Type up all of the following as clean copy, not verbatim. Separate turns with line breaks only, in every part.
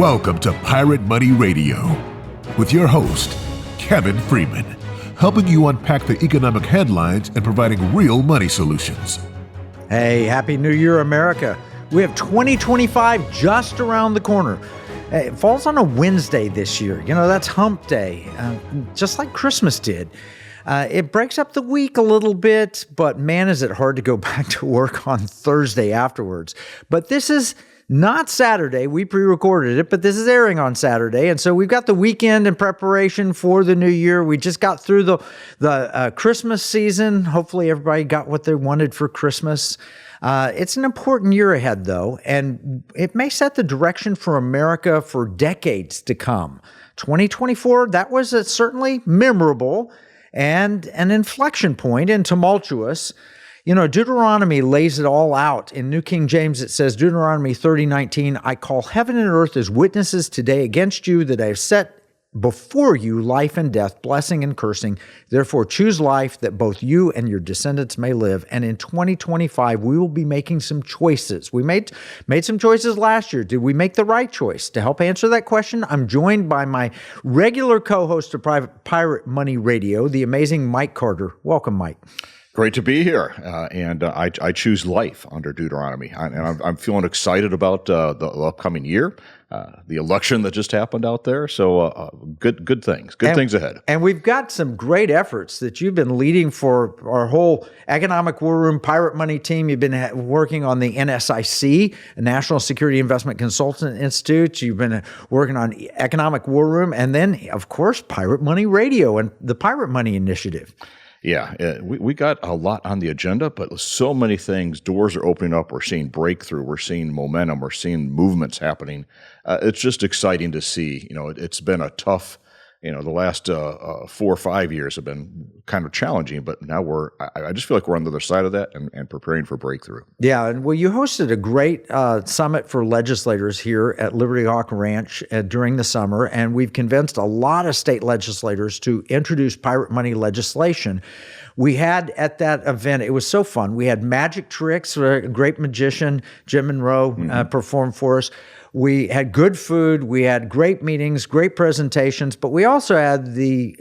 Welcome to Pirate Money Radio with your host, Kevin Freeman, helping you unpack the economic headlines and providing real money solutions.
Hey, Happy New Year, America. We have 2025 just around the corner. It falls on a Wednesday this year. You know, that's hump day, just like Christmas did. It breaks up the week a little bit, but man, is it hard to go back to work on Thursday afterwards. But this is not Saturday. We pre-recorded it, but this is airing on Saturday. And so we've got the weekend in preparation for the new year. We just got through the Christmas season. Hopefully everybody got what they wanted for Christmas. It's an important year ahead, though, and it may set the direction for America for decades to come. 2024, that was certainly memorable and an inflection point and tumultuous. You know, Deuteronomy lays it all out. In New King James, it says, Deuteronomy 30:19, I call heaven and earth as witnesses today against you that I have set before you life and death, blessing and cursing. Therefore, choose life that both you and your descendants may live. And in 2025, we will be making some choices. We made some choices last year. Did we make the right choice? To help answer that question, I'm joined by my regular co-host of Pirate Money Radio, the amazing Mike Carter. Welcome, Mike.
Great to be here, and I choose life under Deuteronomy, and I'm feeling excited about the upcoming year, the election that just happened out there. So good things ahead. And
we've got some great efforts that you've been leading for our whole Economic War Room Pirate Money team. You've been working on the NSIC, National Security Investment Consultant Institute. You've been working on Economic War Room, and then of course Pirate Money Radio and the Pirate Money Initiative.
Yeah, we got a lot on the agenda, but so many things, doors are opening up. We're seeing breakthrough. We're seeing momentum. We're seeing movements happening. It's just exciting to see. You know, it's been a tough, the last 4 or 5 years have been kind of challenging, but now I just feel like we're on the other side of that and preparing for breakthrough.
Yeah, and well, you hosted a great summit for legislators here at Liberty Hawk Ranch during the summer, and we've convinced a lot of state legislators to introduce pirate money legislation. We had at that event, it was so fun. We had magic tricks, a great magician, Jim Monroe, performed for us. We had good food, we had great meetings, great presentations, but we also had the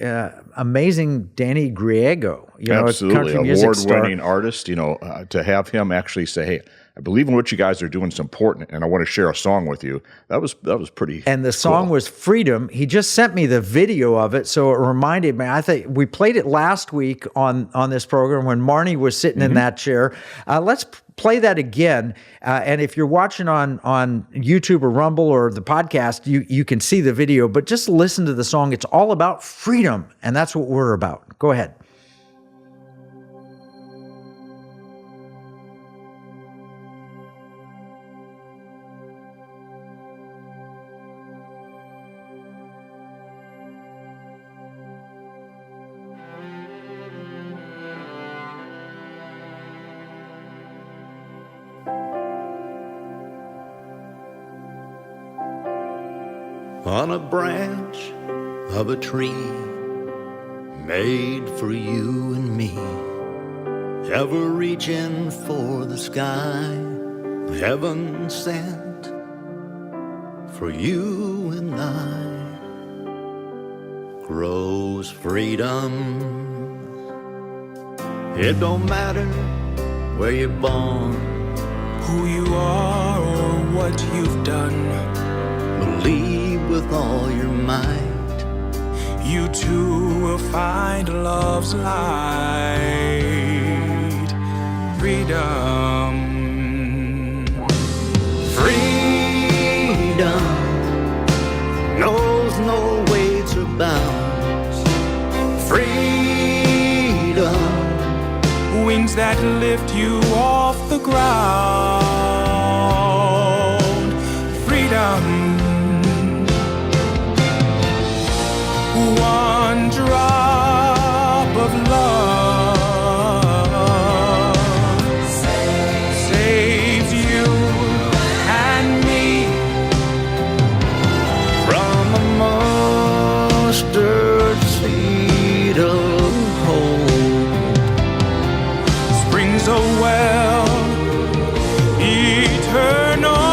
amazing Danny Griego,
absolutely,
country music star.
Award-winning artist, to have him actually say, hey, I believe in what you guys are doing. It's important, and I want to share a song with you. That was pretty. And
the song was Freedom. He just sent me the video of it, so it reminded me. I think we played it last week on this program when Marnie was sitting in that chair. Let's play that again. And if you're watching on YouTube or Rumble or the podcast, you can see the video. But just listen to the song. It's all about freedom, and that's what we're about. Go ahead.
On a branch of a tree made for you and me, ever reaching for the sky, heaven sent for you and I, grows freedom. It don't matter where you're born,
who you are or what you've done.
Believe with all your might,
you too will find love's light. Freedom.
Freedom knows no weights or bounds. Freedom,
wings that lift you off the ground. Freedom. One drop of love saves you and me
from a mustard seed of hope.
Springs a well eternally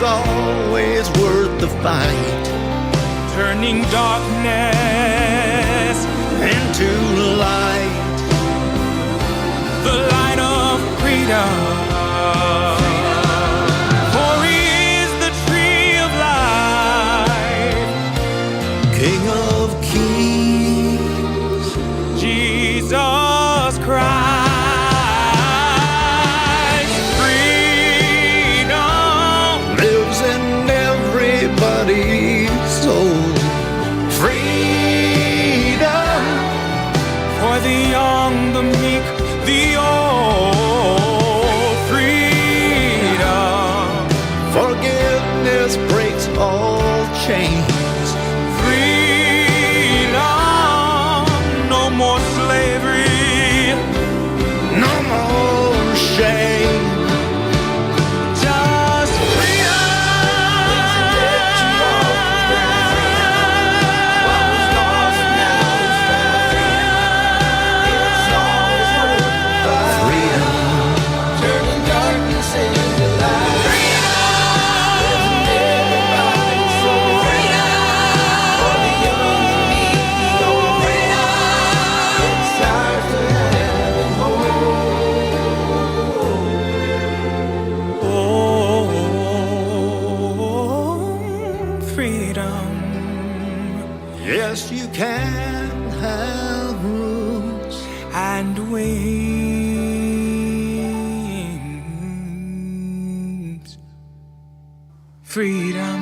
it's always worth the fight.
Turning darkness
Into light.
the light of freedom. For he is the tree of life,
King of kings.
Jesus Christ. Freedom
Lives in everybody's soul. Freedom.
for the young, the meek, the old. Freedom.
Forgiveness breaks all chains.
Freedom. No more slavery.
No more shame.
Just
Turning darkness into light.
oh, freedom.
Yes, you can have roots.
And wings. Freedom.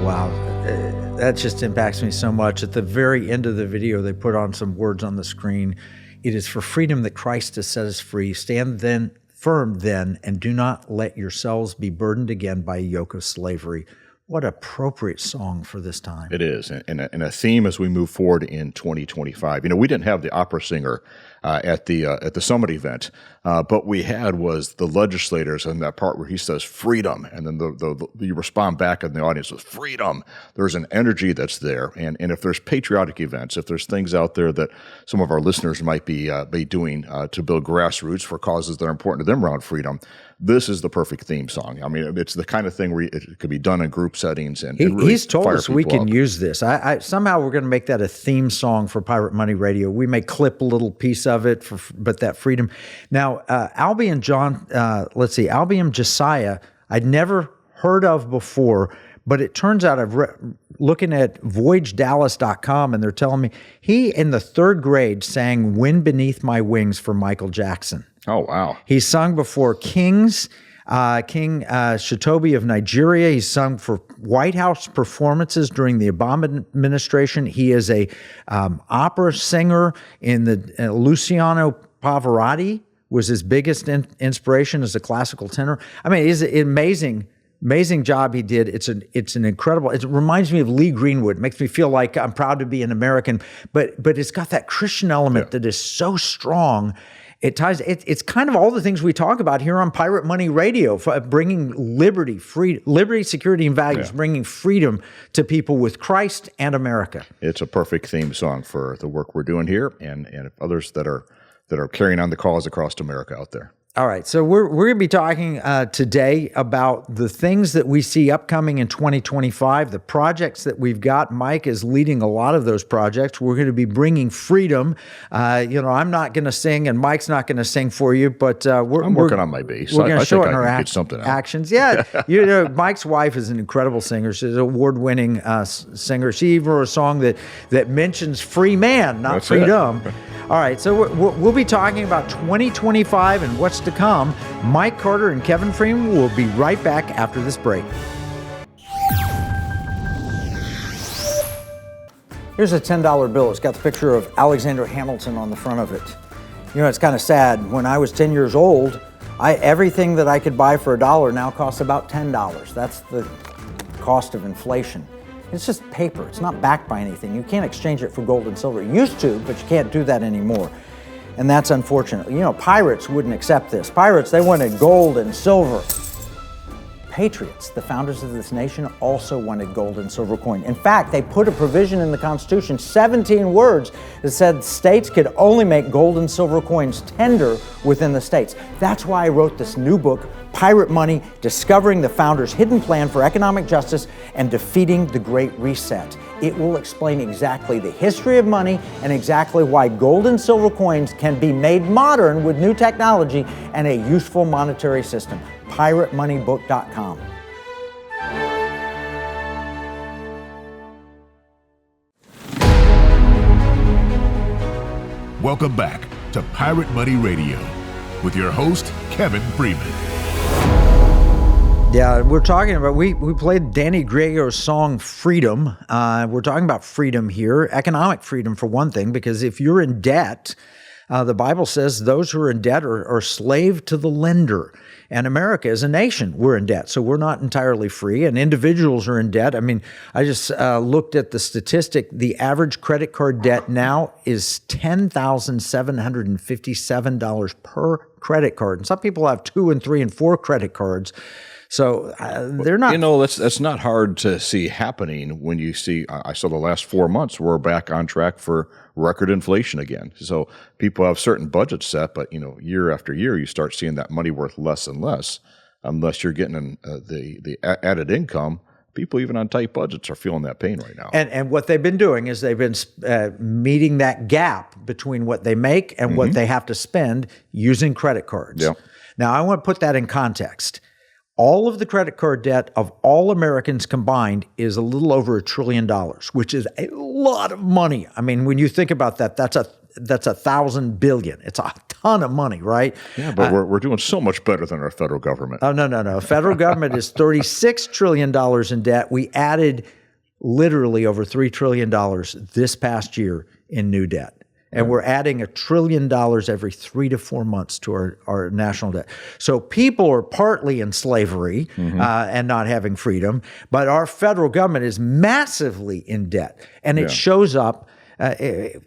Wow, that just impacts me so much. At the very end of the video, they put on some words on the screen. It is for freedom that Christ has set us free. Stand then firm then, and do not let yourselves be burdened again by a yoke of slavery. What appropriate song for this time.
It is, and a theme as we move forward in 2025. You know, we didn't have the opera singer at the summit event, but we had was the legislators in that part where he says freedom, and then you respond back in the audience with freedom. There's an energy that's there, and if there's patriotic events, if there's things out there that some of our listeners might be doing to build grassroots for causes that are important to them around freedom, this is the perfect theme song. I mean, it's the kind of thing where it could be done in group settings, and really
He's told
fire
us we
people
can
up.
use this. I somehow we're going to make that a theme song for Pirate Money Radio. We may clip a little piece of it, but that freedom. Now, Albion Josiah, I'd never heard of before, but it turns out looking at voyagedallas.com, and they're telling me he in the third grade sang "Wind Beneath My Wings" for Michael Jackson.
Oh, wow.
He's sung before King Shitobi of Nigeria. He's sung for White House performances during the Obama administration. He is a opera singer in the Luciano Pavarotti was his biggest inspiration as a classical tenor. I mean, it's an amazing job he did. It's an incredible. It reminds me of Lee Greenwood. It makes me feel like I'm proud to be an American. But it's got that Christian element that is so strong. It ties. It's kind of all the things we talk about here on Pirate Money Radio, bringing liberty, security, and values, bringing freedom to people with Christ and America.
It's a perfect theme song for the work we're doing here, and others that are carrying on the cause across America out there.
All right, so we're going to be talking today about the things that we see upcoming in 2025, the projects that we've got. Mike is leading a lot of those projects. We're going to be bringing freedom. I'm not going to sing, and Mike's not going to sing for you, but
I'm working on my bass.
We're going to show it in our
get something out.
actions. Yeah, Mike's wife is an incredible singer. She's an award-winning singer. She even wrote a song that mentions free man, not
That's
freedom.
it.
All right, so we'll be talking about 2025 and what's to come. Mike Carter and Kevin Freeman will be right back after this break. Here's a $10 bill. It's got the picture of Alexander Hamilton on the front of it. You know, it's kind of sad. When I was 10 years old, everything that I could buy for $1 now costs about $10. That's the cost of inflation. It's just paper. It's not backed by anything. You can't exchange it for gold and silver. You used to, but you can't do that anymore. And that's unfortunate. You know, pirates wouldn't accept this. Pirates, they wanted gold and silver. patriots, the founders of this nation, also wanted gold and silver coin. In fact, they put a provision in the Constitution, 17 words, that said states could only make gold and silver coins tender within the states. That's why I wrote this new book, Pirate Money, Discovering the Founders' Hidden Plan for Economic Justice and Defeating the Great Reset. It will explain exactly the history of money and exactly why gold and silver coins can be made modern with new technology and a useful monetary system. PirateMoneyBook.com.
Welcome back to Pirate Money Radio with your host, Kevin Freeman.
Yeah, we're talking about, we played Danny Griego's song Freedom. We're talking about freedom here, economic freedom for one thing, because if you're in debt, the Bible says those who are in debt are slave to the lender. And America as a nation, we're in debt. So we're not entirely free, and individuals are in debt. I mean, I just looked at the statistic. The average credit card debt now is $10,757 per credit card. And some people have 2 and 3 and 4 credit cards. So they're not.
That's not hard to see happening when you see. I saw the last 4 months we're back on track for record inflation again. So people have certain budgets set, but year after year you start seeing that money worth less and less, unless you're getting the added income. People even on tight budgets are feeling that pain right now.
And what they've been doing is they've been meeting that gap between what they make and what they have to spend using credit cards.
Yep.
Now I want to put that in context. All of the credit card debt of all Americans combined is a little over $1 trillion, which is a lot of money. I mean, when you think about that, that's 1,000 billion. It's a ton of money, right?
Yeah, but we're doing so much better than our federal government.
Oh, no. Federal government is $36 trillion in debt. We added literally over $3 trillion this past year in new debt. And we're adding $1 trillion every 3 to 4 months to our national debt. So people are partly in slavery and not having freedom, but our federal government is massively in debt. And it shows up.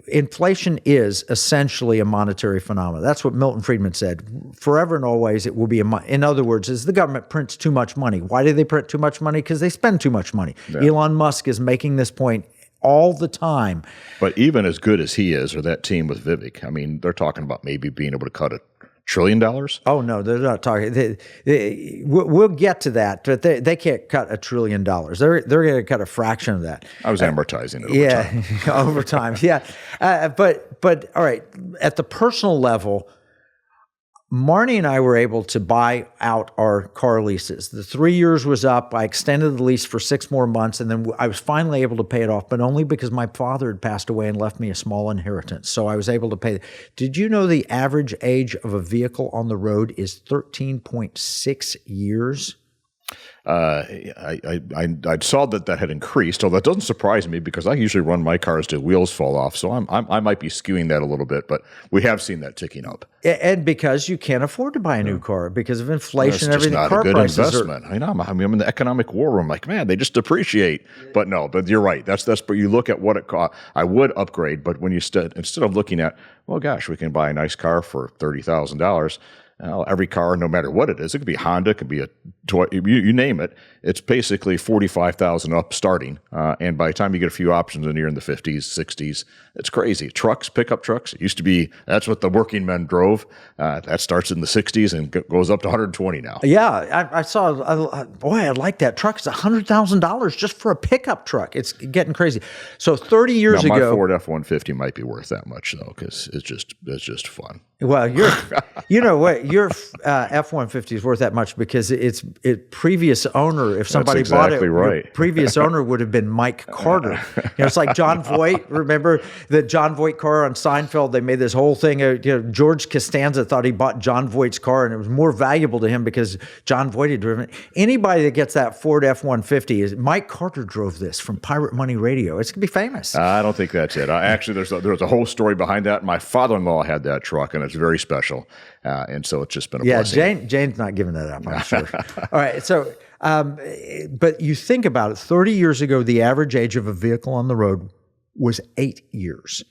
Inflation is essentially a monetary phenomenon. That's what Milton Friedman said. Forever and always, it will be in other words, is the government prints too much money. Why do they print too much money? Because they spend too much money. Yeah. Elon Musk is making this point all the time.
But even as good as he is, or that team with Vivek, I mean, they're talking about maybe being able to cut $1 trillion.
Oh, no, they're not talking. We'll get to that, but they can't cut $1 trillion. They're going to cut a fraction of that.
I was amortizing it over time.
Over time, yeah. But all right, at the personal level, Marnie and I were able to buy out our car leases. The 3 years was up. I extended the lease for 6 more months, and then I was finally able to pay it off, but only because my father had passed away and left me a small inheritance. So I was able to pay. Did you know the average age of a vehicle on the road is 13.6 years?
I saw that had increased, although that doesn't surprise me because I usually run my cars till wheels fall off. So I might be skewing that a little bit, but we have seen that ticking up.
And because you can't afford to buy a new car because of inflation and everything.
It's just not a good investment. I know. I'm in the economic war room. Like, man, they just depreciate. But no, but you're right. That's. But you look at what it costs. I would upgrade, but when you instead of looking at, well, gosh, we can buy a nice car for $30,000. Every car, no matter what it is, it could be Honda, it could be a toy, you name it. It's basically $45,000 up starting, and by the time you get a few options in, you're in the 50s, 60s. It's crazy. Trucks, pickup trucks. It used to be that's what the working men drove. That starts in the 60s and goes up to 120 now.
Yeah, I saw. Boy, I like that truck. It's $100,000 just for a pickup truck. It's getting crazy. So 30 years ago,
my Ford F-150 might be worth that much though, because it's just fun.
Well, you know what, your F-150 is worth that much because its previous owner, if somebody bought it,
right.
Your previous owner would have been Mike Carter. It's like John Voight. Remember the John Voight car on Seinfeld? They made this whole thing. George Costanza thought he bought John Voight's car, and it was more valuable to him because John Voight had driven it. Anybody that gets that Ford F-150 is Mike Carter drove this from Pirate Money Radio. It's gonna be famous.
I don't think that's it. Actually, there's a whole story behind that. My father-in-law had that truck, and it's very special. And so it's just been a blessing.
Jane's not giving that up, I'm sure. All right, so, but you think about it, 30 years ago, the average age of a vehicle on the road was 8 years.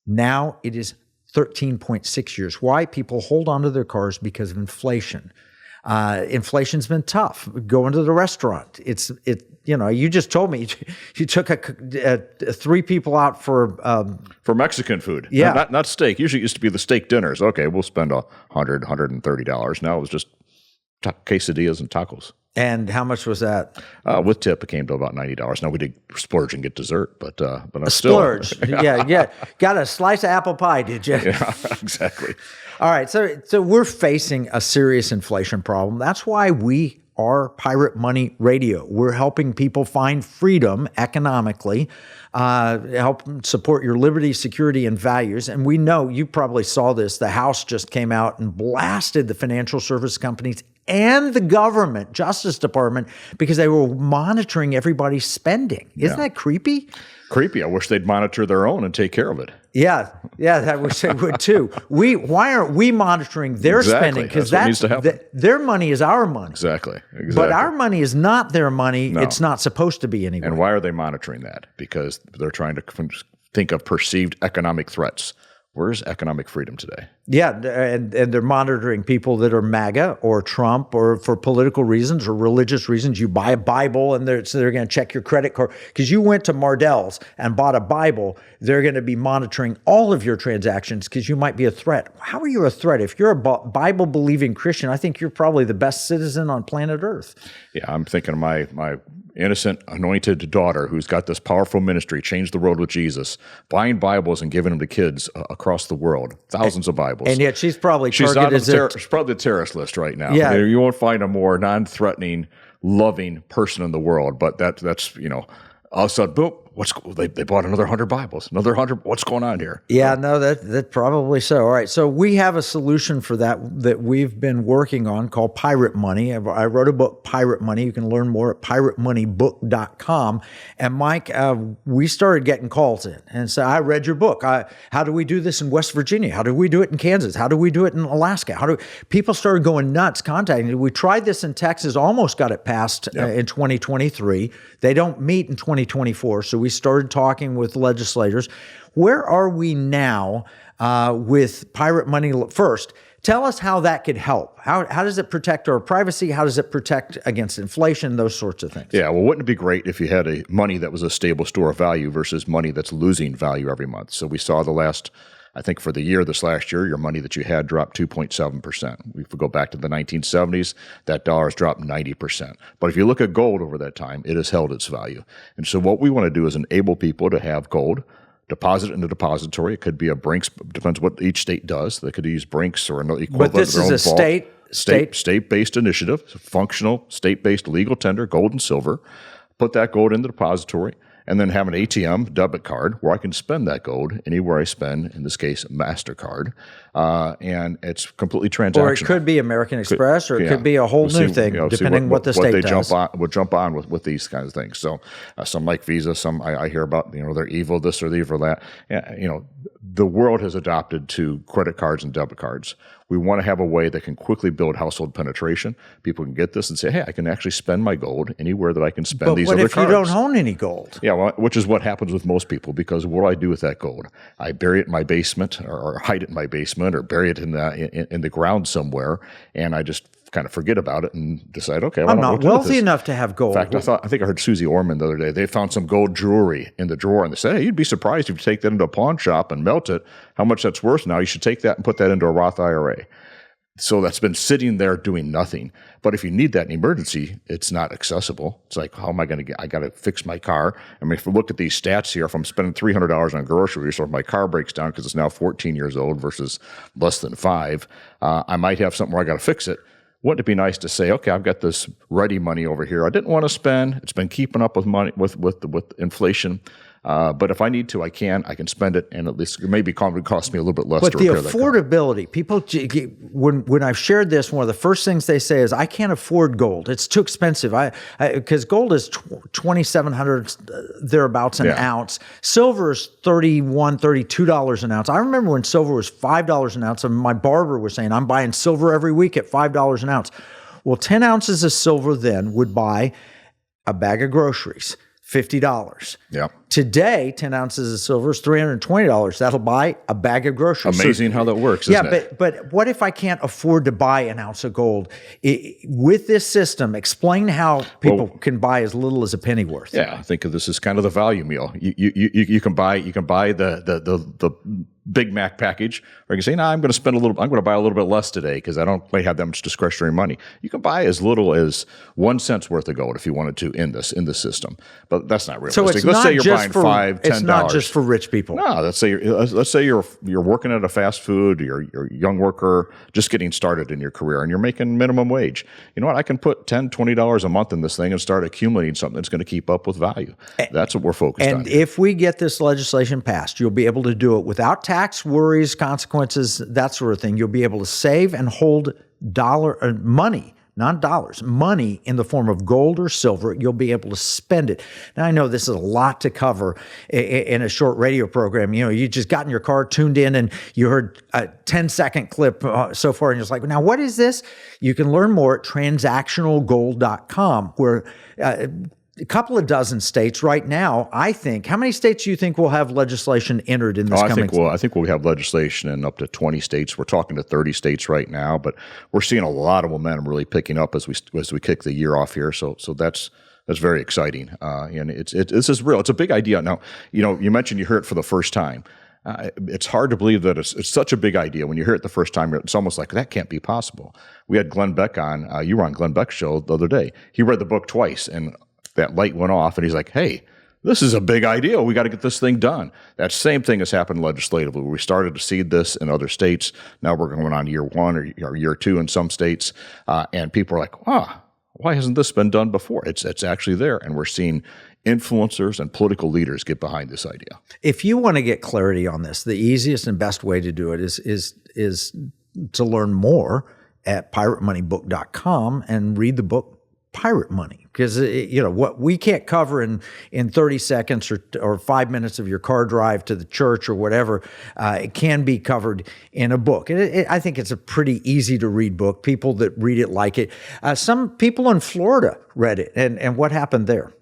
Now it is 13.6 years. Why? People hold on to their cars because of inflation. Inflation's been tough. Going to the restaurant, you just told me you took three people out for
Mexican food.
Yeah.
Not steak. Usually it used to be the steak dinners. Okay, we'll spend $130. Now it was just quesadillas and tacos.
And how much was that?
With tip, it came to about $90. Now we did splurge and get dessert, but I'm
a splurge. Yeah. Got a slice of apple pie, did you?
Yeah, exactly.
All right, so we're facing a serious inflation problem. That's why we are Pirate Money Radio. We're helping people find freedom economically, help support your liberty, security, and values. And we know, you probably saw this, the House just came out and blasted the financial service companies and the government, Justice Department, because they were monitoring everybody's spending. Isn't that creepy?
Creepy. I wish they'd monitor their own and take care of it.
Yeah, I wish they would too. Why aren't we monitoring their spending? Because their money is our money.
Exactly.
But our money is not their money. No. It's not supposed to be anyway.
And why are they monitoring that? Because they're trying to think of perceived economic threats. Where's economic freedom today?
Yeah, and they're monitoring people that are MAGA or Trump or for political reasons or religious reasons. You buy a Bible and they're going to check your credit card. Because you went to Mardell's and bought a Bible, they're going to be monitoring all of your transactions because you might be a threat. How are you a threat? If you're a Bible-believing Christian, I think you're probably the best citizen on planet Earth.
Yeah, I'm thinking of my innocent, anointed daughter who's got this powerful ministry, Change the World with Jesus, buying Bibles and giving them to kids across the world, thousands of Bibles.
And yet she's probably
she's probably the terrorist list right now.
Yeah.
You won't find a more non-threatening, loving person in the world. But that's all of a sudden, boom, they bought another 100 Bibles, another 100. What's going on here?
Yeah, no, that probably so. All right, so we have a solution for that we've been working on called Pirate Money. I wrote a book, Pirate Money. You can learn more at piratemoneybook.com. And Mike, we started getting calls in and said, I read your book. How do we do this in West Virginia? How do we do it in Kansas? How do we do it in Alaska? People started going nuts contacting. We tried this in Texas, almost got it passed in 2023. They don't meet in 2024, so we started talking with legislators. Where are we now with Pirate Money? First, tell us how that could help. How does it protect our privacy? How does it protect against inflation? Those sorts of things.
Yeah, well, wouldn't it be great if you had money that was a stable store of value versus money that's losing value every month? So we saw for the year, this last year, your money that you had dropped 2.7%. If we go back to the 1970s, that dollar has dropped 90%. But if you look at gold over that time, it has held its value. And so what we want to do is enable people to have gold, deposit it in a depository. It could be a Brinks, depends what each state does. They could use Brinks or an equivalent.
But this is a
state-based initiative, functional, state-based legal tender, gold and silver. Put that gold in the depository, and then have an ATM debit card where I can spend that gold anywhere I spend, in this case, MasterCard, and it's completely transactional.
Or it could be American Express, or it could be a whole new thing, depending what the state does.
Would jump on with these kinds of things. So some like Visa, some I hear about, they're evil this or they're evil that. The world has adopted to credit cards and debit cards. We want to have a way that can quickly build household penetration. People can get this and say, hey, I can actually spend my gold anywhere that I can spend these other cards.
But what if you don't own any gold?
Yeah, well, which is what happens with most people, because what do I do with that gold? I bury it in my basement or hide it in my basement or bury it in the ground somewhere, and I just kind of forget about it and decide, okay,
I'm not wealthy enough to have gold.
In fact, I think I heard Susie Orman the other day. They found some gold jewelry in the drawer, and they said, hey, you'd be surprised if you take that into a pawn shop and melt it, how much that's worth now. You should take that and put that into a Roth IRA. So that's been sitting there doing nothing. But if you need that in emergency, it's not accessible. It's like, how am I going to get? I got to fix my car. I mean, if we look at these stats here, if I'm spending $300 on groceries, or if my car breaks down because it's now 14 years old versus less than 5, I might have something where I got to fix it. Wouldn't it be nice to say, okay, I've got this ready money over here I didn't want to spend. It's been keeping up with money with inflation. But if I need to, I can spend it, and at least it maybe cost me a little bit less to repair that car.
But the affordability, people, when I've shared this, one of the first things they say is, I can't afford gold. It's too expensive. Because gold is $2,700 thereabouts an ounce. Silver is $31, $32 an ounce. I remember when silver was $5 an ounce, and my barber was saying, I'm buying silver every week at $5 an ounce. Well, 10 ounces of silver then would buy a bag of groceries. $50.
Yeah.
Today, 10 ounces of silver is $320. That'll buy a bag of groceries.
Amazing how that works, isn't it?
But what if I can't afford to buy an ounce of gold? With this system, explain how people can buy as little as a penny worth.
Yeah, I think of this as kind of the value meal. You can buy the Big Mac package, or you can say, no, I'm going to buy a little bit less today because I don't have that much discretionary money. You can buy as little as 1 cent's worth of gold if you wanted to in this system, but that's not realistic.
So it's
let's
not
say you're
just
buying $5, $10.
It's not just for rich people.
No, let's say you're working at a fast food, you're a young worker just getting started in your career, and you're making minimum wage. You know what? I can put $10, $20 a month in this thing and start accumulating something that's going to keep up with value. That's what we're focused on.
And if we get this legislation passed, you'll be able to do it without tax worries, consequences, that sort of thing. You'll be able to save and hold money, not dollars, money in the form of gold or silver. You'll be able to spend it. Now, I know this is a lot to cover in a short radio program. You know, you just got in your car, tuned in, and you heard a 10-second clip so far, and you're just like, now, what is this? You can learn more at transactionalgold.com, where a couple of dozen states right now, I think. How many states do you think will have legislation entered in this coming?
I think we'll have legislation in up to 20 states. We're talking to 30 states right now, but we're seeing a lot of momentum really picking up as we kick the year off here. So that's very exciting. And this is real. It's a big idea. Now, you mentioned you hear it for the first time. It's hard to believe that it's such a big idea. When you hear it the first time, it's almost like that can't be possible. We had Glenn Beck on. You were on Glenn Beck's show the other day. He read the book twice, and that light went off, and he's like, hey, this is a big idea. We got to get this thing done. That same thing has happened legislatively. We started to see this in other states. Now we're going on year 1 or year 2 in some states, and people are like, why hasn't this been done before? It's actually there, and we're seeing influencers and political leaders get behind this idea.
If you want to get clarity on this, the easiest and best way to do it is to learn more at piratemoneybook.com and read the book Pirate Money, because what we can't cover in 30 seconds or 5 minutes of your car drive to the church or whatever, it can be covered in a book. I think it's a pretty easy to read book. People that read it like it. Some people in Florida read it, and what happened there?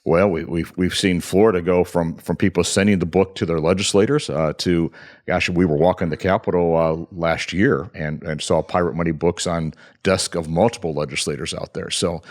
Well, we've seen Florida go from people sending the book to their legislators to, gosh, we were walking the Capitol last year and saw Pirate Money books on desk of multiple legislators out there. So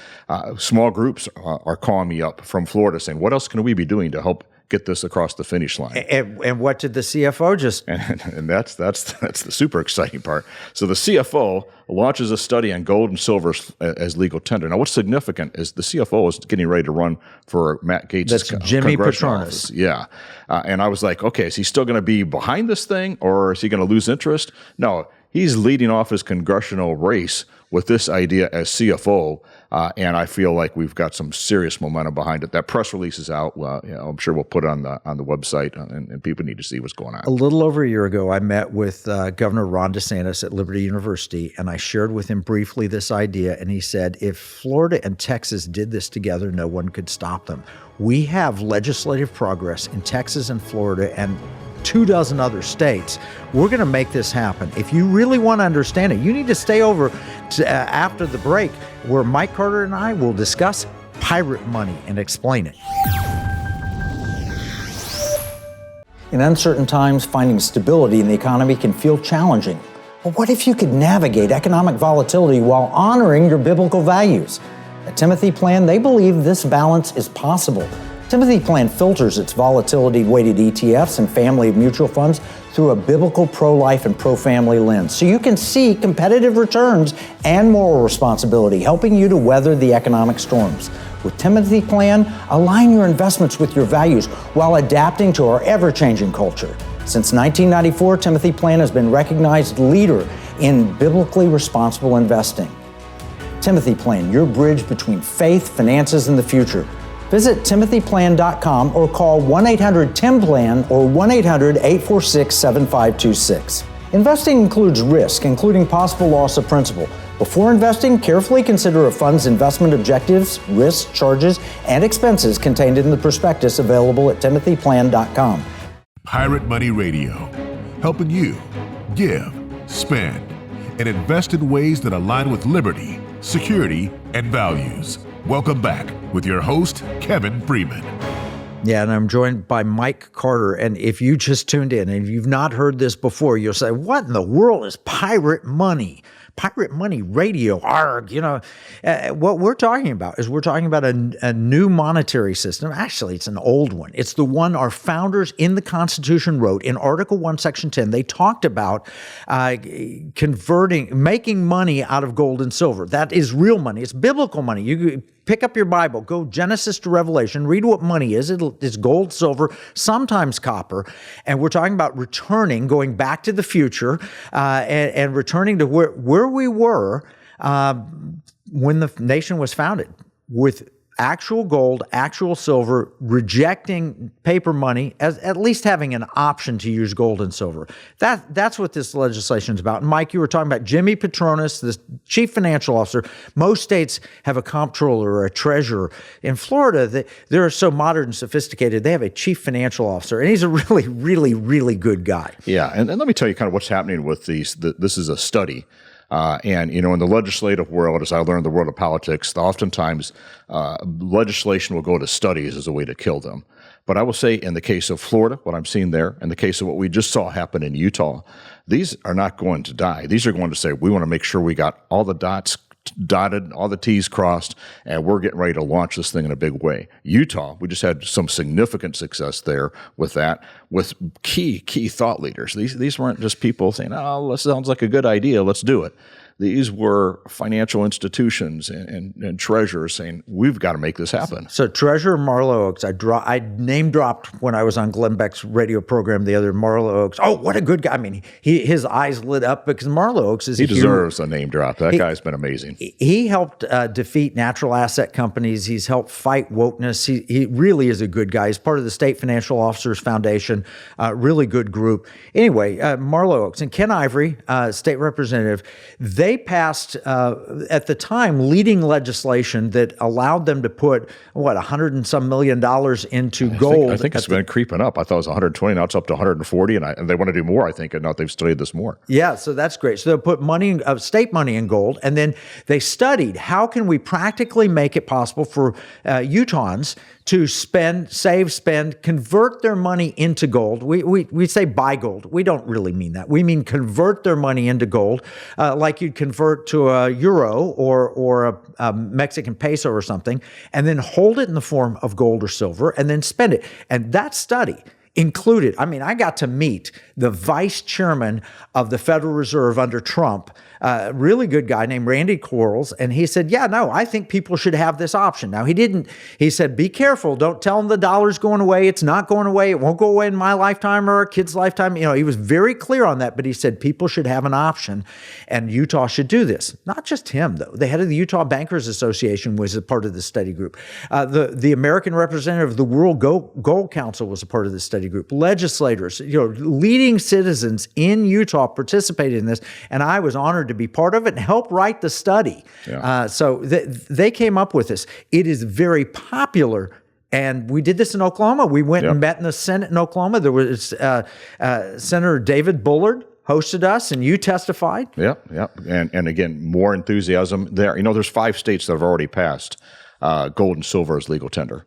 small groups are calling me up from Florida saying, what else can we be doing to help get this across the finish line?
And what did the CFO just?
And that's the super exciting part. So the CFO launches a study on gold and silver as legal tender. Now, what's significant is the CFO is getting ready to run for Matt Gaetz'
That's Jimmy
congressional
Petronis.
office. Yeah, and I was like, okay, is he still going to be behind this thing, or is he going to lose interest? No, he's leading off his congressional race with this idea as CFO, and I feel like we've got some serious momentum behind it. That press release is out. I'm sure we'll put it on the website, and people need to see what's going on.
A little over a year ago, I met with Governor Ron DeSantis at Liberty University, and I shared with him briefly this idea, and he said, if Florida and Texas did this together, no one could stop them. We have legislative progress in Texas and Florida and 24 other states. We're going to make this happen. If you really want to understand it, you need to stay over to, after the break, where Mike Carter and I will discuss pirate money and explain it. In uncertain times, finding stability in the economy can feel challenging. But what if you could navigate economic volatility while honoring your biblical values? At Timothy Plan, they believe this balance is possible. Timothy Plan filters its volatility-weighted ETFs and family of mutual funds through a biblical pro-life and pro-family lens, so you can see competitive returns and moral responsibility, helping you to weather the economic storms. With Timothy Plan, align your investments with your values while adapting to our ever-changing culture. Since 1994, Timothy Plan has been recognized leader in biblically responsible investing. Timothy Plan, your bridge between faith, finances, and the future. Visit timothyplan.com or call 1-800-TIM-PLAN or 1-800-846-7526. Investing includes risk, including possible loss of principal. Before investing, carefully consider a fund's investment objectives, risks, charges, and expenses contained in the prospectus available at timothyplan.com.
Pirate Money Radio, helping you give, spend, and invest in ways that align with liberty, security, and values. Welcome back with your host, Kevin Freeman.
Yeah, and I'm joined by Mike Carter. And if you just tuned in and you've not heard this before, you'll say, what in the world is pirate money? Pirate money radio, arg, what we're talking about is a new monetary system. Actually, it's an old one. It's the one our founders in the Constitution wrote in Article 1, Section 10. They talked about making money out of gold and silver. That is real money. It's biblical money. You pick up your Bible, go Genesis to Revelation, read what money is. It's gold, silver, sometimes copper. And we're talking about going back to the future, and returning to where we were when the nation was founded, with actual gold, actual silver, rejecting paper money, as at least having an option to use gold and silver. That's what this legislation is about. And Mike, you were talking about Jimmy Patronis, the chief financial officer. Most states have a comptroller or a treasurer. In Florida, they're so modern and sophisticated, they have a chief financial officer, and he's a really, really, really good guy.
Yeah, and let me tell you kind of what's happening with these. This is a study. And, in the legislative world, as I learned the world of politics, oftentimes legislation will go to studies as a way to kill them. But I will say in the case of Florida, what I'm seeing there, in the case of what we just saw happen in Utah, these are not going to die. These are going to say, we want to make sure we got all the dots dotted, all the T's crossed, and we're getting ready to launch this thing in a big way. Utah, we just had some significant success there with that, with key thought leaders. These weren't just people saying, oh, this sounds like a good idea, let's do it. These were financial institutions and treasurers saying, we've got to make this happen.
So Treasurer Marlo Oaks, I name dropped when I was on Glenn Beck's radio program the other, Marlo Oaks. Oh, what a good guy. I mean, his eyes lit up because Marlo Oaks is
He deserves a name drop. That guy's been amazing.
He helped defeat natural asset companies. He's helped fight wokeness. He really is a good guy. He's part of the State Financial Officers Foundation, really good group. Anyway, Marlo Oaks and Ken Ivory, state representative, they passed, at the time, leading legislation that allowed them to put, $100 and some million into gold.
I think it's been creeping up. I thought it was 120, now it's up to 140, and they want to do more, I think, and now they've studied this more. Yeah,
so that's great. So they'll put state money in gold, and then they studied how can we practically make it possible for Utahns to spend, convert their money into gold. We say buy gold. We don't really mean that. We mean convert their money into gold, like you'd convert to a euro or a Mexican peso or something, and then hold it in the form of gold or silver, and then spend it. And that study included, I got to meet the vice chairman of the Federal Reserve under Trump, a really good guy named Randy Quarles, and he said, I think people should have this option. Now, he said, be careful, don't tell them the dollar's going away, it's not going away, it won't go away in my lifetime or our kids' lifetime. He was very clear on that, but he said people should have an option, and Utah should do this. Not just him, though. The head of the Utah Bankers Association was a part of the study group. The American representative of the World Gold Council was a part of the study group. Legislators, leading citizens in Utah participated in this, and I was honored to be part of it and help write the study. Yeah. So they came up with this. It is very popular, and we did this in Oklahoma. We went and met in the Senate in Oklahoma. There was Senator David Bullard hosted us, and you testified.
Yep. And again, more enthusiasm there. There's 5 states that have already passed gold and silver as legal tender.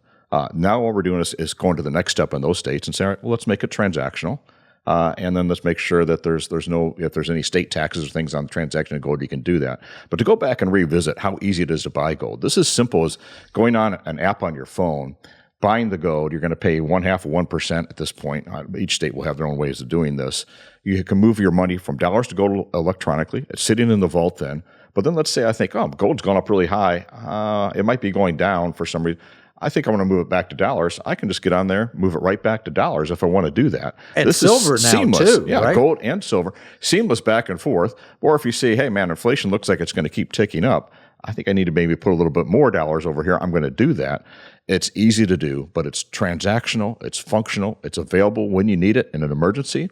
Now what we're doing is going to the next step in those states and saying, all right, well, let's make it transactional. And then let's make sure that if there's any state taxes or things on the transaction of gold, you can do that. But to go back and revisit how easy it is to buy gold, this is simple as going on an app on your phone, buying the gold. You're going to pay 0.5% of 1% at this point. Each state will have their own ways of doing this. You can move your money from dollars to gold electronically. It's sitting in the vault then. But then let's say I think, gold's gone up really high. It might be going down for some reason. I think I want to move it back to dollars. I can just get on there, move it right back to dollars if I want to do that.
And
this
silver
is
now
seamless.
Too,
yeah,
right?
Gold and silver, seamless back and forth. Or if you say, hey man, inflation looks like it's going to keep ticking up, I think I need to maybe put a little bit more dollars over here. I'm going to do that. It's easy to do, but it's transactional, it's functional, it's available when you need it in an emergency.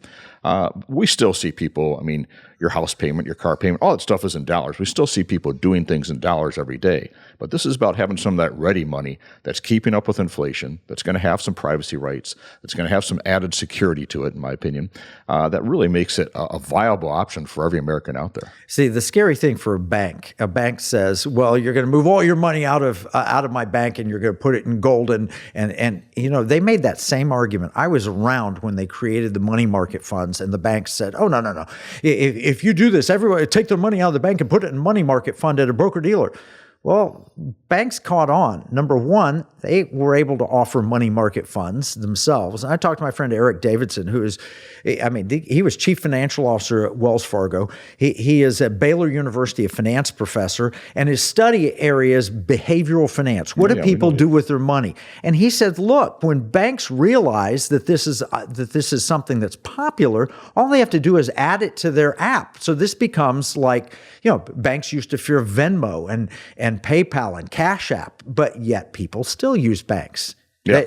We still see people, your house payment, your car payment, all that stuff is in dollars. We still see people doing things in dollars every day. But this is about having some of that ready money that's keeping up with inflation, that's going to have some privacy rights, that's going to have some added security to it, in my opinion, that really makes it a viable option for every American out there.
See, the scary thing for a bank says, says, well, you're going to move all your money out of my bank and you're going to put it in gold. And they made that same argument. I was around when they created the money market funds, and the banks said, oh, no. If you do this, everyone take their money out of the bank and put it in a money market fund at a broker dealer. Well, banks caught on. Number one, they were able to offer money market funds themselves. And I talked to my friend Eric Davidson, he was chief financial officer at Wells Fargo. He is a Baylor University finance professor, and his study area is behavioral finance. What do people do with their money? And he said, look, when banks realize that this is something that's popular, all they have to do is add it to their app. So this becomes like, banks used to fear Venmo and PayPal and Cash App, but yet people still use banks.
Yeah.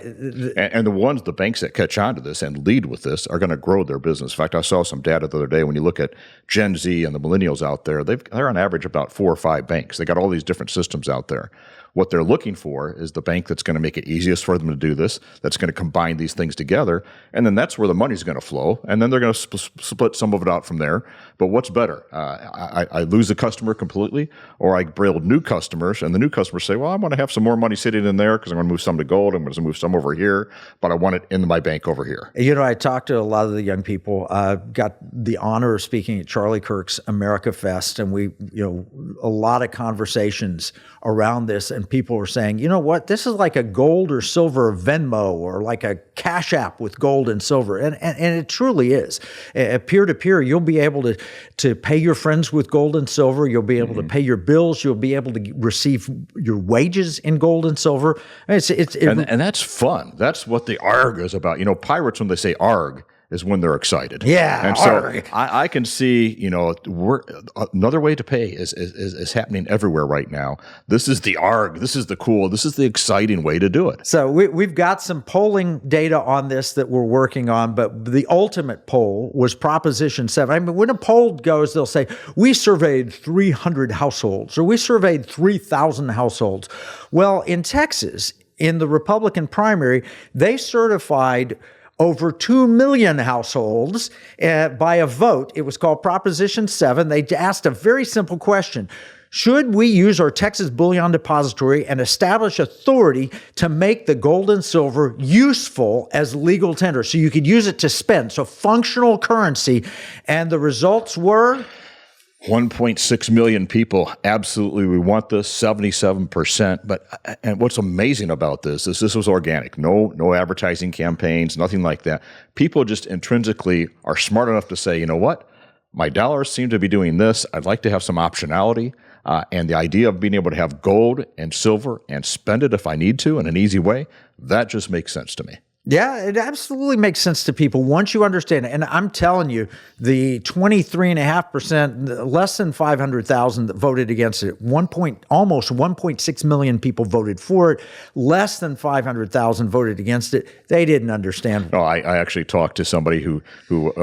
And the banks that catch on to this and lead with this are going to grow their business. In fact, I saw some data the other day. When you look at Gen Z and the millennials out there, they're on average about 4 or 5 banks. They got all these different systems out there. What they're looking for is the bank that's going to make it easiest for them to do this, that's going to combine these things together, and then that's where the money's going to flow, and then they're going to split some of it out from there. But what's better? I lose a customer completely, or I build new customers, and the new customers say, well, I want to have some more money sitting in there because I'm going to move some to gold, I'm going to move some over here, but I want it in my bank over here.
I talked to a lot of the young people, got the honor of speaking at Charlie Kirk's America Fest, and we, a lot of conversations around this, and people were saying, you know what, this is like a gold or silver Venmo, or like a Cash App with gold and silver. And it truly is. Peer-to-peer, you'll be able to pay your friends with gold and silver. You'll be able to pay your bills. You'll be able to receive your wages in gold and silver. And
that's fun. That's what the ARG is about. Pirates, when they say ARG, is when they're excited.
Yeah.
And so I can see, another way to pay is happening everywhere right now. This is the ARG. This is the exciting way to do it.
So we've got some polling data on this that we're working on, but the ultimate poll was Proposition 7. When a poll goes, they'll say, we surveyed 300 households, or we surveyed 3,000 households. Well, in Texas, in the Republican primary, they certified over 2 million households by a vote. It was called Proposition 7. They asked a very simple question. Should we use our Texas Bullion Depository and establish authority to make the gold and silver useful as legal tender so you could use it to spend, so functional currency? And the results were
1.6 million people. Absolutely, we want this. 77%. And what's amazing about this is this was organic. No advertising campaigns, nothing like that. People just intrinsically are smart enough to say, you know what? My dollars seem to be doing this. I'd like to have some optionality. And the idea of being able to have gold and silver and spend it if I need to in an easy way, that just makes sense to me.
Yeah, it absolutely makes sense to people once you understand it. And I'm telling you, the 23.5%, less than 500,000 that voted against it, almost 1.6 million people voted for it, less than 500,000 voted against it. They didn't understand.
No, I actually talked to somebody who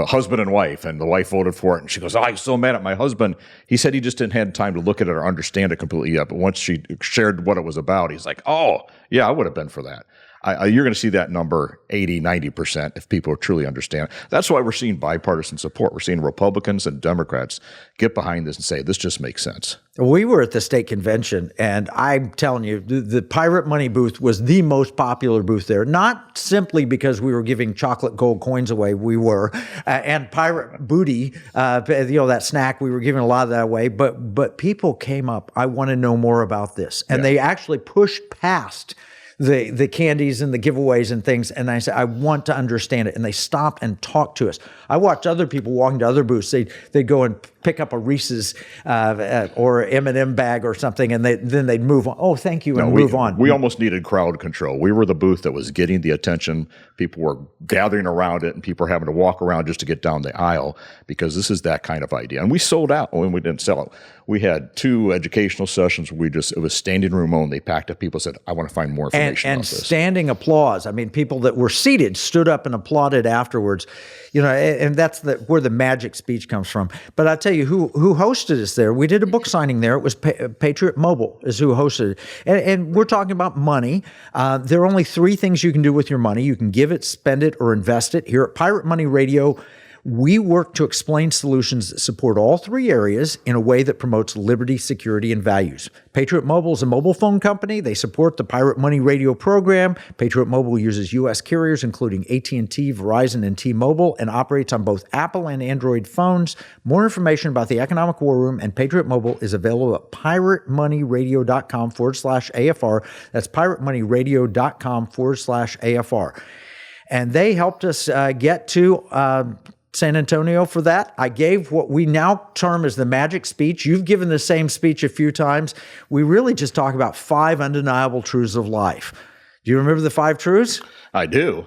husband and wife, and the wife voted for it, and she goes, I'm so mad at my husband. He said he just didn't have time to look at it or understand it completely yet. But once she shared what it was about, he's like, oh, yeah, I would have been for that. You're going to see that number 80, 90% if people truly understand. That's why we're seeing bipartisan support. We're seeing Republicans and Democrats get behind this and say, this just makes sense.
We were at the state convention, and I'm telling you, the Pirate Money booth was the most popular booth there, not simply because we were giving chocolate gold coins away. We were, and Pirate Booty, that snack, we were giving a lot of that away, but people came up, I want to know more about this. And they actually pushed past the candies and the giveaways and things. And I said, I want to understand it. And they stopped and talked to us. I watched other people walking to other booths. They'd go and pick up a Reese's or M&M bag or something, and then they'd move on. Oh, thank you, and move on.
We almost needed crowd control. We were the booth that was getting the attention. People were gathering around it, and people were having to walk around just to get down the aisle because this is that kind of idea. And we sold out when we didn't sell it. We had 2 educational sessions where it was standing room only, packed up. People said, I want to find more information about this.
And standing applause. I mean, people that were seated stood up and applauded afterwards. And that's where the magic speech comes from. But I'll tell you who hosted us there. We did a book signing there. It was Patriot Mobile is who hosted it. And we're talking about money. There are only 3 things you can do with your money. You can give it, spend it, or invest it. Here at Pirate Money Radio, We work to explain solutions that support all three areas in a way that promotes liberty, security, and values. Patriot Mobile is a mobile phone company. They support the Pirate Money Radio program. Patriot Mobile uses U.S. carriers, including AT&T, Verizon, and T-Mobile, and operates on both Apple and Android phones. More information about the Economic War Room and Patriot Mobile is available at piratemoneyradio.com/AFR. That's piratemoneyradio.com/AFR. And they helped us get to San Antonio for that. I gave what we now term as the magic speech. You've given the same speech a few times. We really just talk about 5 undeniable truths of life. Do you remember the 5 truths?
I do.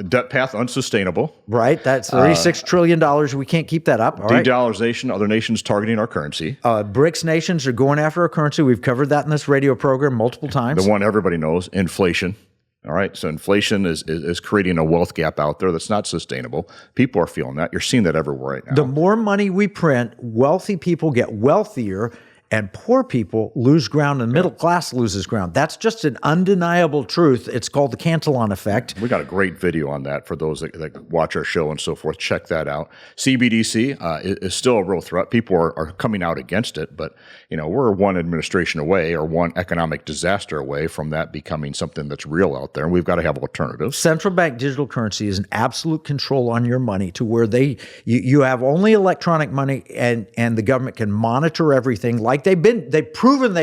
Debt path unsustainable.
Right. That's $36 trillion. We can't keep that up. All right.
De-dollarization, other nations targeting our currency.
BRICS nations are going after our currency. We've covered that in this radio program multiple times.
The one everybody knows, inflation. All right, so inflation is creating a wealth gap out there that's not sustainable. People are feeling that. You're seeing that everywhere right now.
The more money we print, wealthy people get wealthier, and poor people lose ground, and middle class loses ground. That's just an undeniable truth. It's called the Cantillon effect.
We got a great video on that for those that watch our show and so forth. Check that out. CBDC is still a real threat. People are coming out against it, but we're one administration away or one economic disaster away from that becoming something that's real out there, and we've got to have alternatives.
Central bank digital currency is an absolute control on your money to where you have only electronic money, and the government can monitor everything. Like they've proven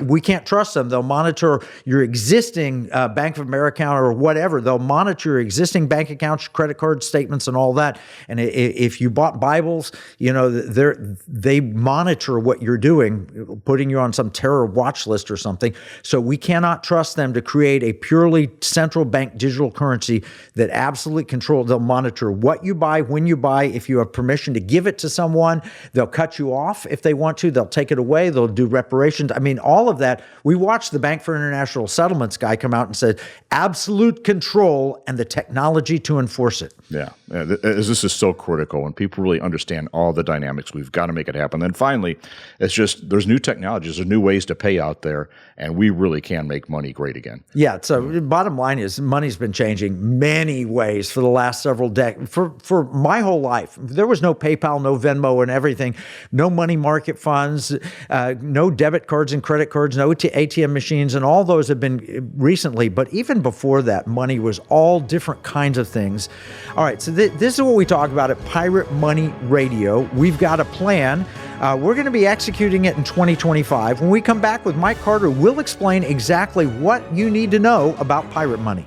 we can't trust them. They'll monitor your existing Bank of America account or whatever. They'll monitor your existing bank accounts, credit card statements, and all that. And if you bought Bibles, they monitor what you're doing, putting you on some terror watch list or something. So we cannot trust them to create a purely central bank digital currency that absolutely controls. They'll monitor what you buy, when you buy. If you have permission to give it to someone, they'll cut you off if they want to. They'll take it away. They'll do reparations. I mean, all of that. We watched the Bank for International Settlements guy come out and said, absolute control and the technology to enforce it.
Yeah. This is so critical, and people really understand all the dynamics. We've got to make it happen. Then finally, it's just there's new technologies, there's new ways to pay out there, and we really can make money great again.
Yeah. So bottom line is money's been changing many ways for the last several decades. For my whole life, there was no PayPal, no Venmo and everything, no money market funds, no debit cards and credit cards, no ATM machines, and all those have been recently. But even before that, money was all different kinds of things. All right, so this is what we talk about at Pirate Money Radio. We've got a plan. We're going to be executing it in 2025. When we come back with Mike Carter, we'll explain exactly what you need to know about pirate money.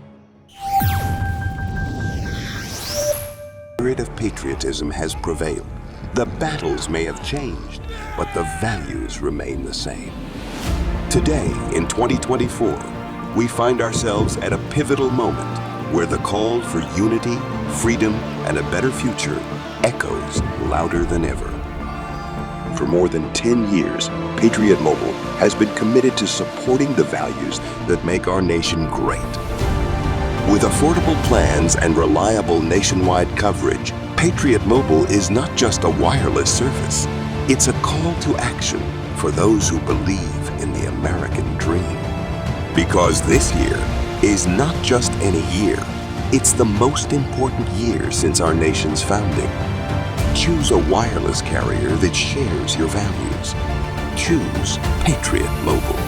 The spirit of patriotism has prevailed. The battles may have changed, but the values remain the same. Today, in 2024, we find ourselves at a pivotal moment where the call for unity, freedom, and a better future echoes louder than ever. For more than 10 years, Patriot Mobile has been committed to supporting the values that make our nation great. With affordable plans and reliable nationwide coverage, Patriot Mobile is not just a wireless service. It's a call to action for those who believe in the American dream. Because this year is not just any year, it's the most important year since our nation's founding. Choose a wireless carrier that shares your values. Choose Patriot Mobile.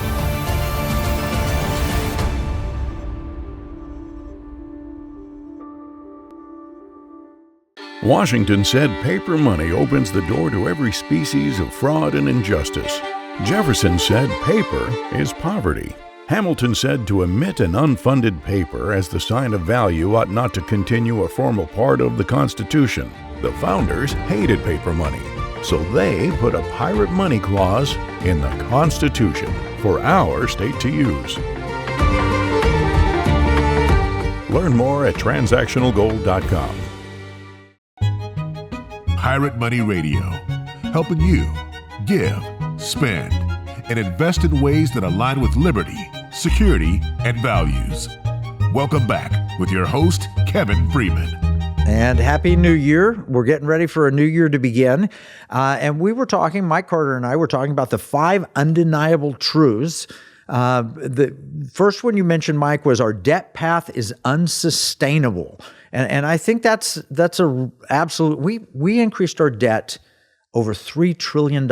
Washington said paper money opens the door to every species of fraud and injustice. Jefferson said paper is poverty. Hamilton said to emit an unfunded paper as the sign of value ought not to continue a formal part of the Constitution. The founders hated paper money, so they put a pirate money clause in the Constitution for our state to use. Learn more at transactionalgold.com.
Pirate Money Radio, helping you give, spend, and invest in ways that align with liberty, security, and values. Welcome back with your host, Kevin Freeman.
And Happy New Year. We're getting ready for a new year to begin. And we were talking, Mike Carter and I were talking about the 5 undeniable truths The first one you mentioned, Mike, was our debt path is unsustainable. And I think that's a absolute, we increased our debt over $3 trillion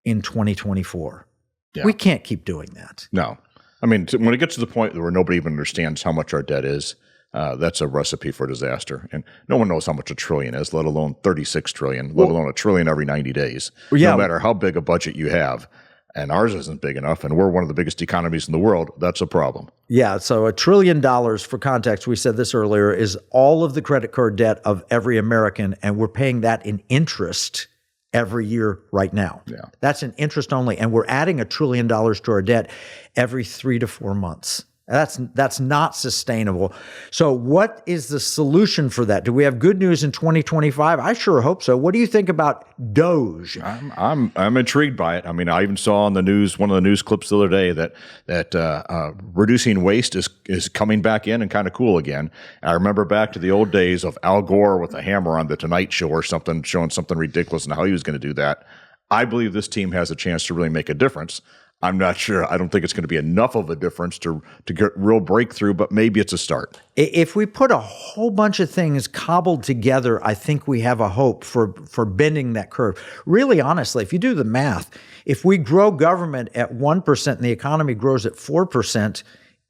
in 2024.
Yeah.
We can't keep doing that.
No. I mean, when it gets to the point where nobody even understands how much our debt is, that's a recipe for disaster. And no one knows how much a trillion is, let alone 36 trillion, let alone a trillion every 90 days. No matter how big a budget you have. And ours isn't big enough, and we're one of the biggest economies in the world. That's a problem.
Yeah, so $1 trillion, for context, we said this earlier, is all of the credit card debt of every American, and we're paying that in interest every year right now.
Yeah.
That's an interest only, and we're adding $1 trillion to our debt every 3 to 4 months. That's not sustainable. So what is the solution for that? Do we have good news in 2025? I sure hope so. What do you think about Doge?
I'm intrigued by it. I mean, I even saw on the news, one of the news clips the other day, that reducing waste is coming back in and kind of cool again. I remember back to the old days of Al Gore with a hammer on the Tonight Show or something, showing something ridiculous and how he was going to do that. I believe this team has a chance to really make a difference. I'm not sure. I don't think it's going to be enough of a difference to get real breakthrough, but maybe it's a start.
If we put a whole bunch of things cobbled together, I think we have a hope for bending that curve. Really, honestly, if you do the math, if we grow government at 1% and the economy grows at 4%,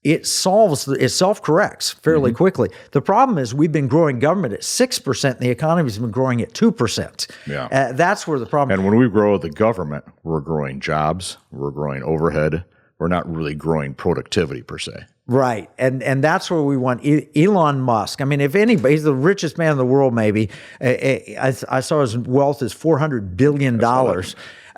it self-corrects fairly quickly. The problem is we've been growing government at 6% and the economy's been growing at 2%.
Yeah.
That's where the problem is.
And when we grow the government, we're growing jobs, we're growing overhead, we're not really growing productivity per se.
Right. And that's where we want Elon Musk. I mean, if anybody, he's the richest man in the world, maybe. I saw his wealth is $400 billion.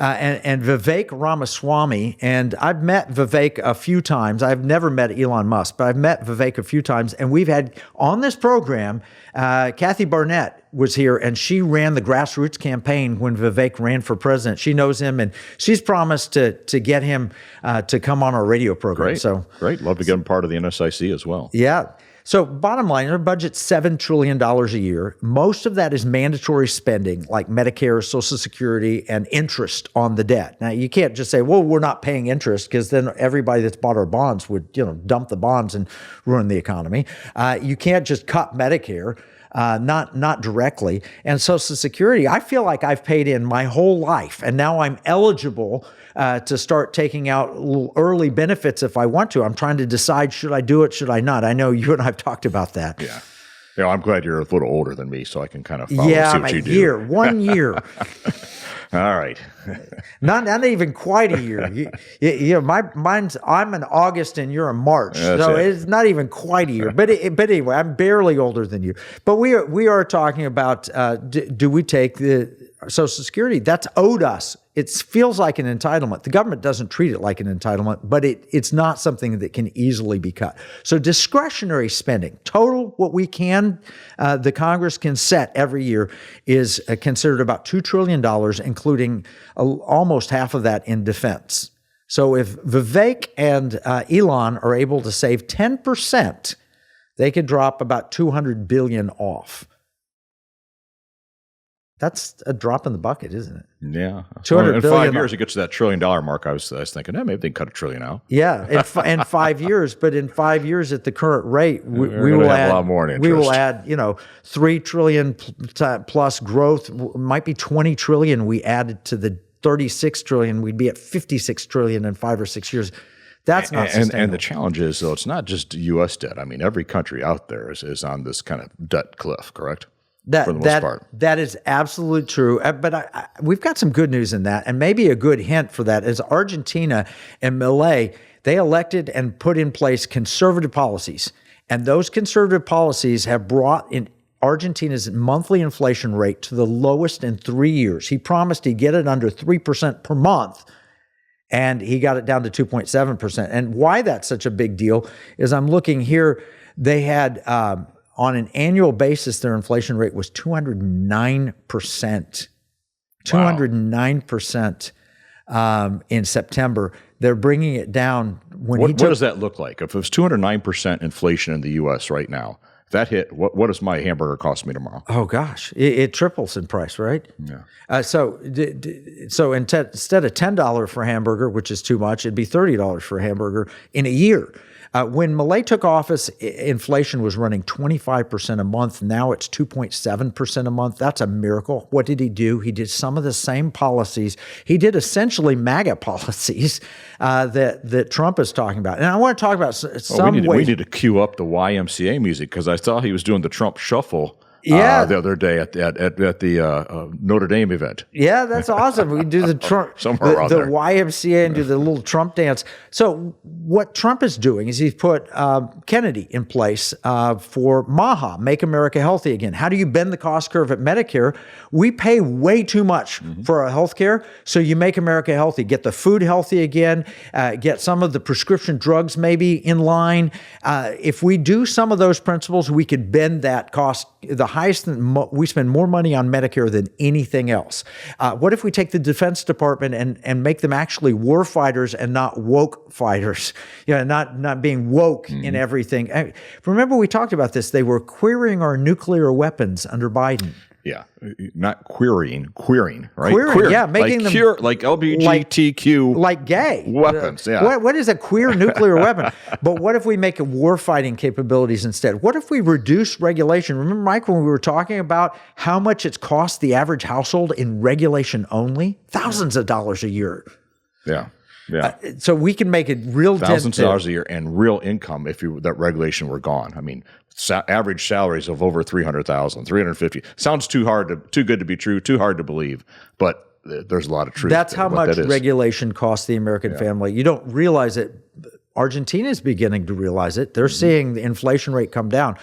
And Vivek Ramaswamy, and I've met Vivek a few times. I've never met Elon Musk, but I've met Vivek a few times. And we've had on this program, Kathy Barnett was here, and she ran the grassroots campaign when Vivek ran for president. She knows him, and she's promised to get him to come on our radio program.
Great. Love to get him part of the NSIC as well.
Yeah. So bottom line, our budget's $7 trillion a year. Most of that is mandatory spending like Medicare, Social Security, and interest on the debt. Now, you can't just say, well, we're not paying interest, because then everybody that's bought our bonds would, dump the bonds and ruin the economy. You can't just cut Medicare. Not directly. And Social Security, I feel like I've paid in my whole life, and now I'm eligible to start taking out little early benefits if I want to. I'm trying to decide, should I do it, should I not? I know you and I have talked about that.
Yeah. I'm glad you're a little older than me, so I can kind of follow see what you do.
1 year.
All right.
not even quite a year. Mine's I'm in August and you're in March, so it's not even quite a year. But anyway, I'm barely older than you. But we are talking about do we take the Social Security that's owed us? It feels like an entitlement. The government doesn't treat it like an entitlement, but it's not something that can easily be cut. So discretionary spending, total what we can, the Congress can set every year is considered about $2 trillion, including almost half of that in defense. So if Vivek and Elon are able to save 10%, they could drop about $200 billion off. That's a drop in the bucket, isn't it?
Yeah.
$200 billion.
In 5 years, it gets to that $1 trillion mark. I was thinking, maybe they can cut $1 trillion out.
Yeah, in 5 years. But in 5 years, at the current rate, we will add
a lot more in interest.
We will add, $3 trillion plus growth. Might be $20 trillion. We added to the $36 trillion. We'd be at $56 trillion in 5 or 6 years. That's not sustainable.
And the challenge is, though, it's not just U.S. debt. I mean, every country out there is on this kind of debt cliff, correct? For the most part.
That is absolutely true. But we've got some good news in that. And maybe a good hint for that is Argentina and Milei, they elected and put in place conservative policies. And those conservative policies have brought in Argentina's monthly inflation rate to the lowest in 3 years. He promised he'd get it under 3% per month, and he got it down to 2.7%. And why that's such a big deal is I'm looking here, they had... on an annual basis, their inflation rate was 209%. 209% in September. They're bringing it down. What does
that look like? If it was 209% inflation in the U.S. right now, that hit, what does my hamburger cost me tomorrow?
Oh gosh, it triples in price, right?
Yeah.
So instead of $10 for a hamburger, which is too much, it'd be $30 for a hamburger in a year. When Milei took office, inflation was running 25% a month. Now it's 2.7% a month. That's a miracle. What did he do? He did some of the same policies. He did essentially MAGA policies that Trump is talking about. And I want to talk about some ways.
We need to cue up the YMCA music, because I thought he was doing the Trump shuffle.
Yeah.
The other day at the Notre Dame event.
Yeah, that's awesome. We do the Trump,
Somewhere around
the
there.
YMCA and do the little Trump dance. So what Trump is doing is he's put Kennedy in place for MAHA, Make America Healthy Again. How do you bend the cost curve at Medicare? We pay way too much for our health care, so you make America healthy. Get the food healthy again, get some of the prescription drugs maybe in line. If we do some of those principles, we could bend that cost. We spend more money on Medicare than anything else. What if we take the Defense Department and make them actually war fighters and not woke fighters? Not being woke in everything. Remember we talked about this. They were querying our nuclear weapons under Biden.
Yeah, not queering, right?
Queering, yeah, making them
like LGBTQ,
like gay
weapons. Yeah,
what is a queer nuclear weapon? But what if we make war fighting capabilities instead? What if we reduce regulation? Remember, Mike, when we were talking about how much it's cost the average household in regulation only? Thousands of dollars a year.
Yeah.
So we can make a real
thousands of dollars a year and real income if that regulation were gone. I mean, average salaries of over 300,000, 350. Sounds too good to be true, too hard to believe, but there's a lot of truth.
That's how much regulation costs the American family. You don't realize it. Argentina is beginning to realize it. They're seeing the inflation rate come down.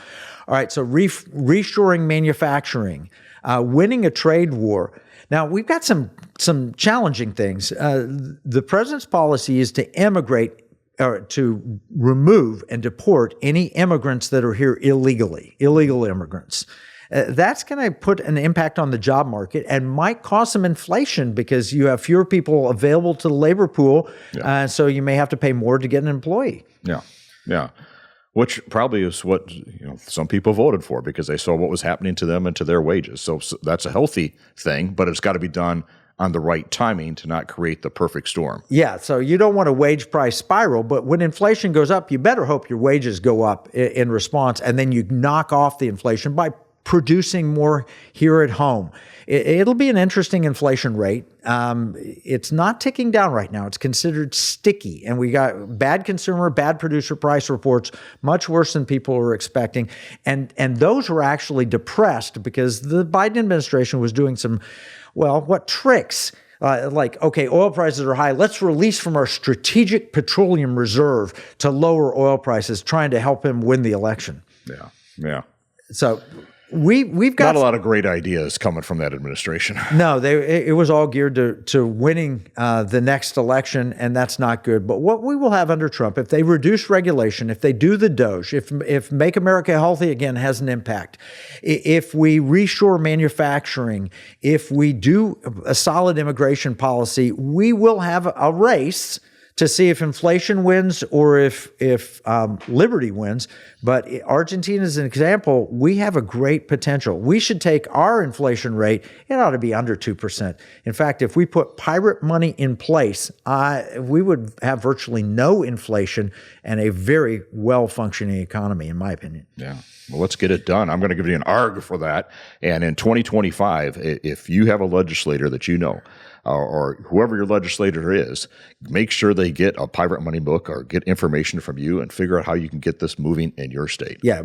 All right, so reshoring manufacturing, winning a trade war. Now, we've got some challenging things. The president's policy is to to remove and deport any immigrants that are here illegally, illegal immigrants. That's going to put an impact on the job market and might cause some inflation because you have fewer people available to the labor pool, so you may have to pay more to get an employee.
Yeah. Which probably is what some people voted for because they saw what was happening to them and to their wages. So that's a healthy thing, but it's got to be done on the right timing to not create the perfect storm.
Yeah, so you don't want a wage price spiral, but when inflation goes up, you better hope your wages go up in response, and then you knock off the inflation by producing more here at home. It'll be an interesting inflation rate. It's not ticking down right now. It's considered sticky. And we got bad consumer, bad producer price reports, much worse than people were expecting. And those were actually depressed because the Biden administration was doing some, what tricks? Oil prices are high. Let's release from our strategic petroleum reserve to lower oil prices, trying to help him win the election.
Yeah.
So we've got
not a lot of great ideas coming from that administration.
No, it was all geared to winning the next election, and that's not good. But what we will have under Trump, if they reduce regulation, if they do the DOGE, if Make America Healthy Again has an impact, if we reshore manufacturing, if we do a solid immigration policy, we will have a race to see if inflation wins or if liberty wins. But Argentina is an example. We have a great potential. We should take our inflation rate. It ought to be under 2%. In fact, if we put pirate money in place, we would have virtually no inflation and a very well-functioning economy, in my opinion.
Yeah. Well, let's get it done. I'm going to give you an ARG for that. And in 2025, if you have a legislator that you know, or whoever your legislator is, make sure they get a pirate money book or get information from you and figure out how you can get this moving in your state.
Yeah.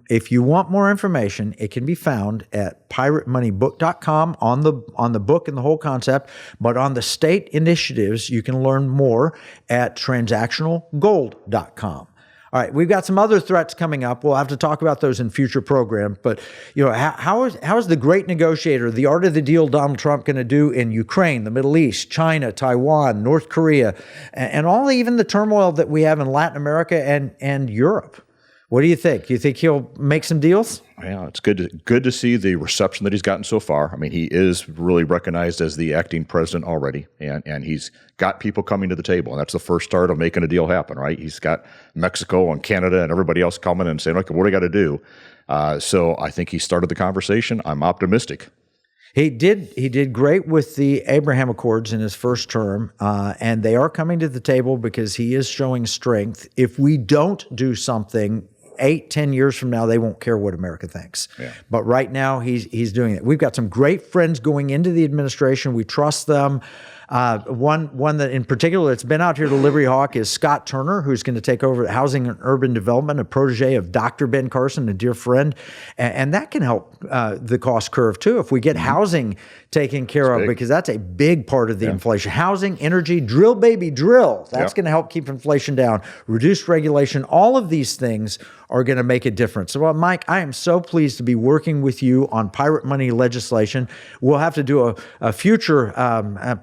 If you want more information, it can be found at piratemoneybook.com on the book and the whole concept. But on the state initiatives, you can learn more at transactionalgold.com. All right, we've got some other threats coming up. We'll have to talk about those in future programs. But how is the great negotiator, the art of the deal, Donald Trump going to do in Ukraine, the Middle East, China, Taiwan, North Korea, and even the turmoil that we have in Latin America and Europe? What do you think? You think he'll make some deals?
Yeah, it's good to see the reception that he's gotten so far. I mean, he is really recognized as the acting president already, and he's got people coming to the table, and that's the first start of making a deal happen, right? He's got Mexico and Canada and everybody else coming and saying, okay, what do I got to do? So I think he started the conversation. I'm optimistic.
He did great with the Abraham Accords in his first term, and they are coming to the table because he is showing strength. If we don't do something 8-10 years from now, they won't care what America thinks. Yeah. But right now, he's doing it. We've got some great friends going into the administration. We trust them. One that in particular that's been out here to Liberty Hawk is Scott Turner, who's going to take over Housing and Urban Development, a protege of Dr. Ben Carson, a dear friend. And that can help the cost curve too if we get housing taken care of, because that's a big part of the inflation. Housing, energy, drill, baby, drill. That's going to help keep inflation down. Reduced regulation, all of these things are going to make a difference. So, well, Mike, I am so pleased to be working with you on pirate money legislation. We'll have to do a future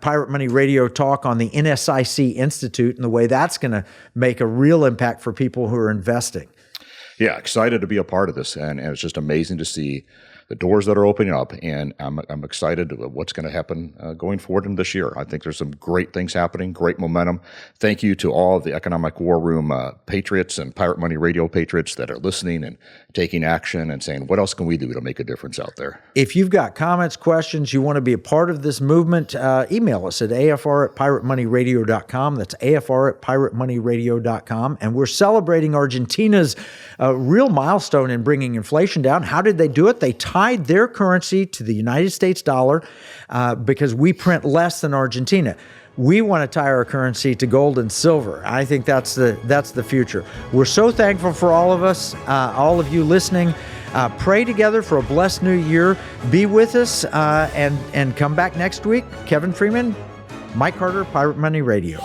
pirate money radio talk on the NSIC Institute and the way that's going to make a real impact for people who are investing.
Yeah, excited to be a part of this, and it's just amazing to see the doors that are opening up, and I'm excited about what's going to happen going forward in this year. I think there's some great things happening, great momentum. Thank you to all of the Economic War Room patriots and Pirate Money Radio patriots that are listening and taking action and saying, what else can we do to make a difference out there?
If you've got comments, questions, you want to be a part of this movement, email us at afr@piratemoneyradio.com. That's afr@piratemoneyradio.com. And we're celebrating Argentina's real milestone in bringing inflation down. How did they do it? They tied their currency to the United States dollar because we print less than Argentina. We want to tie our currency to gold and silver. I think that's the future. We're so thankful for all of us, all of you listening. Pray together for a blessed new year. Be with us and come back next week. Kevin Freeman, Mike Carter, Pirate Money Radio.